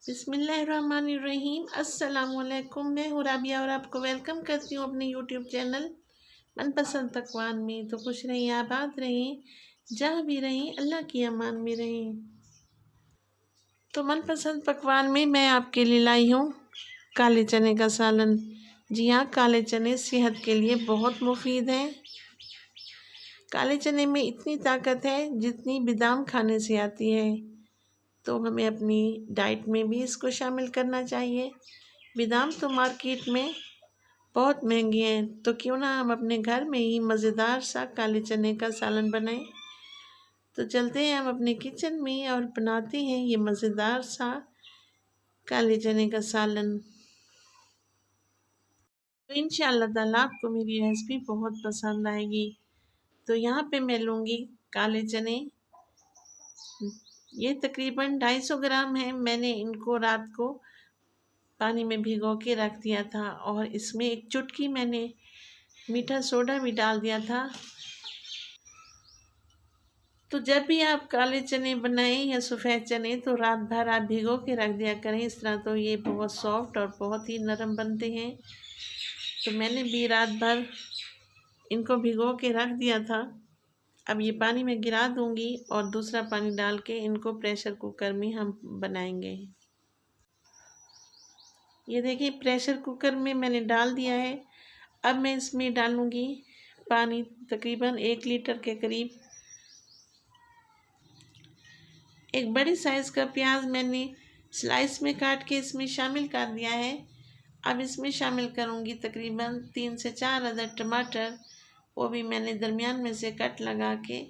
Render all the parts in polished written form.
बिस्मिल्लाहिर्रहमानिर्रहीम। अस्सलामुअलैकुम। मैं हूँ राबिया और आपको वेलकम करती हूँ अपने यूट्यूब चैनल मनपसंद पकवान में। तो खुश रहें, आबाद रहें, जहाँ भी रहें अल्लाह की अमान में रहें। तो मनपसंद पकवान में मैं आपके लिए लाई हूँ काले चने का सालन। जी हाँ, काले चने सेहत के लिए बहुत मुफीद हैं। काले चने में इतनी ताकत है जितनी बादाम खाने से आती है, तो हमें अपनी डाइट में भी इसको शामिल करना चाहिए। बादाम तो मार्केट में बहुत महंगे हैं, तो क्यों ना हम अपने घर में ही मज़ेदार सा काले चने का सालन बनाएं। तो चलते हैं हम अपने किचन में और बनाते हैं ये मज़ेदार सा काले चने का सालन। तो इंशाअल्लाह ताला आपको मेरी रेसिपी बहुत पसंद आएगी। तो यहाँ पे मैं लूँगी काले चने, ये तकरीबन 250 ग्राम है। मैंने इनको रात को पानी में भिगो के रख दिया था और इसमें एक चुटकी मैंने मीठा सोडा भी डाल दिया था। तो जब भी आप काले चने बनाएं या सफ़ेद चने, तो रात भर आप भिगो के रख दिया करें। इस तरह तो ये बहुत सॉफ्ट और बहुत ही नरम बनते हैं। तो मैंने भी रात भर इनको भिगो के रख दिया था। अब ये पानी में गिरा दूंगी और दूसरा पानी डाल के इनको प्रेशर कुकर में हम बनाएंगे। ये देखिए, प्रेशर कुकर में मैंने डाल दिया है। अब मैं इसमें डालूंगी पानी, तकरीबन 1 लीटर के करीब। एक बड़ी साइज़ का प्याज मैंने स्लाइस में काट के इसमें शामिल कर दिया है। अब इसमें शामिल करूंगी तकरीबन 3 से 4 अदद टमाटर, वो भी मैंने दरमियान में से कट लगा के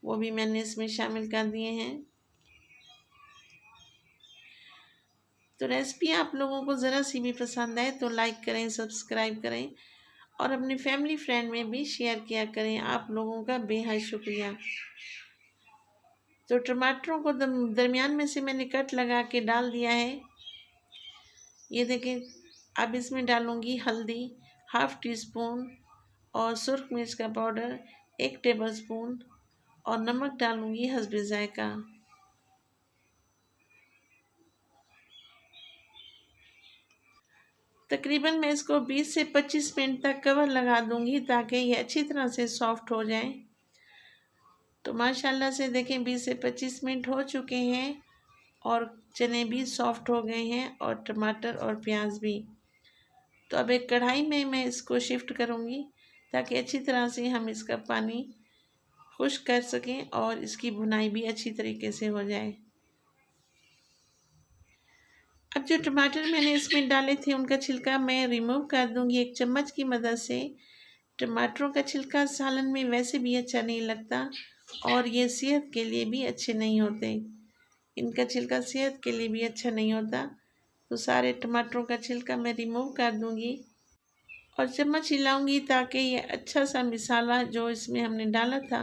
वो भी मैंने इसमें शामिल कर दिए हैं। तो रेसिपी आप लोगों को ज़रा सी भी पसंद आए तो लाइक करें, सब्सक्राइब करें और अपने फैमिली फ्रेंड में भी शेयर किया करें। आप लोगों का बेहद शुक्रिया। तो टमाटरों को दरमियान में से मैंने कट लगा के डाल दिया है। ये देखें। अब इसमें डालूंगी हल्दी ½ टी स्पून और सुर्ख मिर्च का पाउडर 1 टेबल स्पून और नमक डालूंगी हस्बे जायका। तकरीबन मैं इसको 20 से 25 मिनट तक कवर लगा दूंगी ताकि ये अच्छी तरह से सॉफ्ट हो जाए। तो माशाल्लाह से देखें 20 से 25 मिनट हो चुके हैं और चने भी सॉफ्ट हो गए हैं और टमाटर और प्याज भी। तो अब एक कढ़ाई में मैं इसको शिफ्ट करूंगी ताकि अच्छी तरह से हम इसका पानी खुश्क कर सकें और इसकी भुनाई भी अच्छी तरीके से हो जाए। अब जो टमाटर मैंने इसमें डाले थे उनका छिलका मैं रिमूव कर दूंगी एक चम्मच की मदद से। टमाटरों का छिलका सालन में वैसे भी अच्छा नहीं लगता और ये सेहत के लिए भी अच्छे नहीं होते। इनका छिलका सेहत के लिए भी अच्छा नहीं होता। तो सारे टमाटरों का छिलका मैं रिमूव कर दूंगी और चम्मच हिलाऊंगी ताकि ये अच्छा सा मसाला जो इसमें हमने डाला था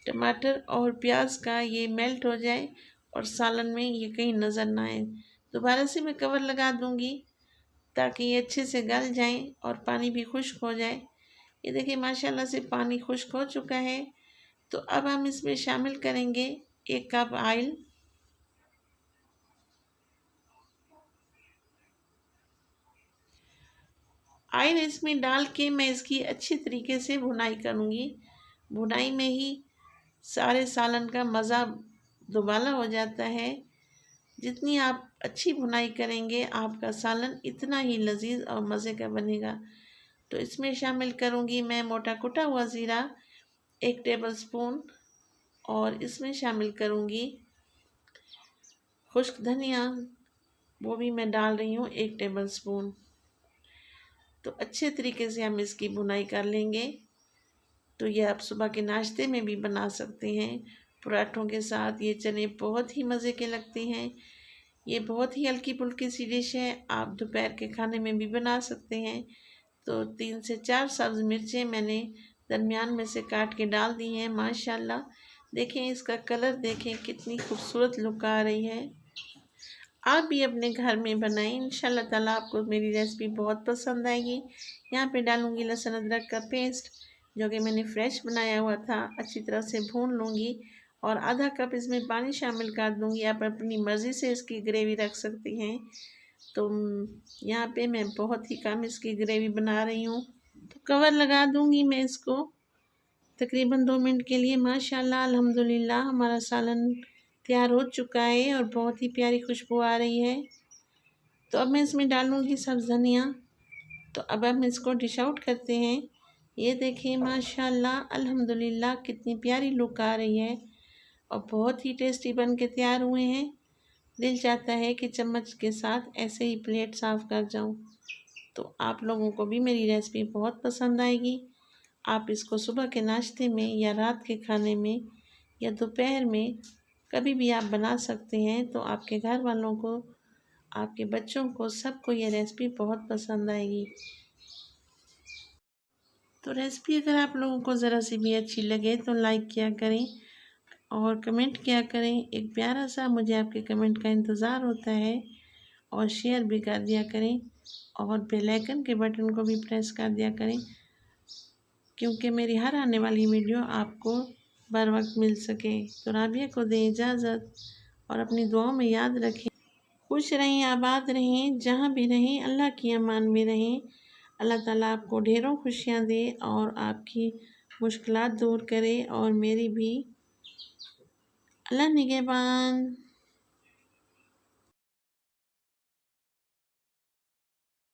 टमाटर और प्याज का, ये मेल्ट हो जाए और सालन में ये कहीं नज़र ना आए। दोबारा से मैं कवर लगा दूंगी ताकि ये अच्छे से गल जाएं और पानी भी खुश्क हो जाए। ये देखिए माशाल्लाह से पानी खुश्क हो चुका है। तो अब हम इसमें शामिल करेंगे 1 कप ऑयल। ऑयल इसमें डाल के मैं इसकी अच्छी तरीके से भुनाई करूँगी। भुनाई में ही सारे सालन का मज़ा दुबाला हो जाता है। जितनी आप अच्छी भुनाई करेंगे आपका सालन इतना ही लजीज और मज़े का बनेगा। तो इसमें शामिल करूँगी मैं मोटा कुटा हुआ ज़ीरा 1 टेबल स्पून और इसमें शामिल करूँगी खुश्क धनिया, वो भी मैं डाल रही हूँ 1 टेबल स्पून। तो अच्छे तरीके से हम इसकी भुनाई कर लेंगे। तो ये आप सुबह के नाश्ते में भी बना सकते हैं, पराठों के साथ। ये चने बहुत ही मज़े के लगते हैं। ये बहुत ही हल्की फुल्की सी डिश है, आप दोपहर के खाने में भी बना सकते हैं। तो 3 से 4 सब्ज़ मिर्चें मैंने दरमियान में से काट के डाल दी हैं। माशाल्लाह देखें, इसका कलर देखें, कितनी खूबसूरत लुक आ रही है। आप भी अपने घर में बनाएं, इंशाल्लाह ताला आपको मेरी रेसिपी बहुत पसंद आएगी। यहाँ पे डालूँगी लहसुन अदरक का पेस्ट जो कि मैंने फ्रेश बनाया हुआ था। अच्छी तरह से भून लूँगी और आधा कप इसमें पानी शामिल कर दूँगी। आप अपनी मर्ज़ी से इसकी ग्रेवी रख सकती हैं। तो यहाँ पे मैं बहुत ही कम इसकी ग्रेवी बना रही हूँ। तो कवर लगा दूँगी मैं इसको तकरीबन 2 मिनट के लिए। माशाल्लाह अल्हम्दुलिल्लाह हमारा सालन तैयार हो चुका है और बहुत ही प्यारी खुशबू आ रही है। तो अब मैं इसमें डालूँगी सब्ज़ धनिया। तो अब हम इसको डिश आउट करते हैं। ये देखिए माशाल्लाह अल्हम्दुलिल्लाह कितनी प्यारी लुक आ रही है और बहुत ही टेस्टी बन के तैयार हुए हैं। दिल चाहता है कि चम्मच के साथ ऐसे ही प्लेट साफ़ कर जाऊं। तो आप लोगों को भी मेरी रेसिपी बहुत पसंद आएगी। आप इसको सुबह के नाश्ते में या रात के खाने में या दोपहर में कभी भी आप बना सकते हैं। तो आपके घर वालों को, आपके बच्चों को, सबको ये रेसिपी बहुत पसंद आएगी। तो रेसिपी अगर आप लोगों को ज़रा सी भी अच्छी लगे तो लाइक किया करें और कमेंट किया करें। एक प्यारा सा मुझे आपके कमेंट का इंतज़ार होता है। और शेयर भी कर दिया करें और बेल आइकन के बटन को भी प्रेस कर दिया करें, क्योंकि मेरी हर आने वाली वीडियो आपको बर वक्त मिल सके। तो राबिया को दें इजाज़त और अपनी दुआओं में याद रखें। खुश रहें, आबाद रहें, जहाँ भी रहें अल्लाह की अमान में रहें। अल्लाह ताला आपको ढेरों खुशियाँ दे और आपकी मुश्किलात दूर करे और मेरी भी। अल्लाह निगहबान।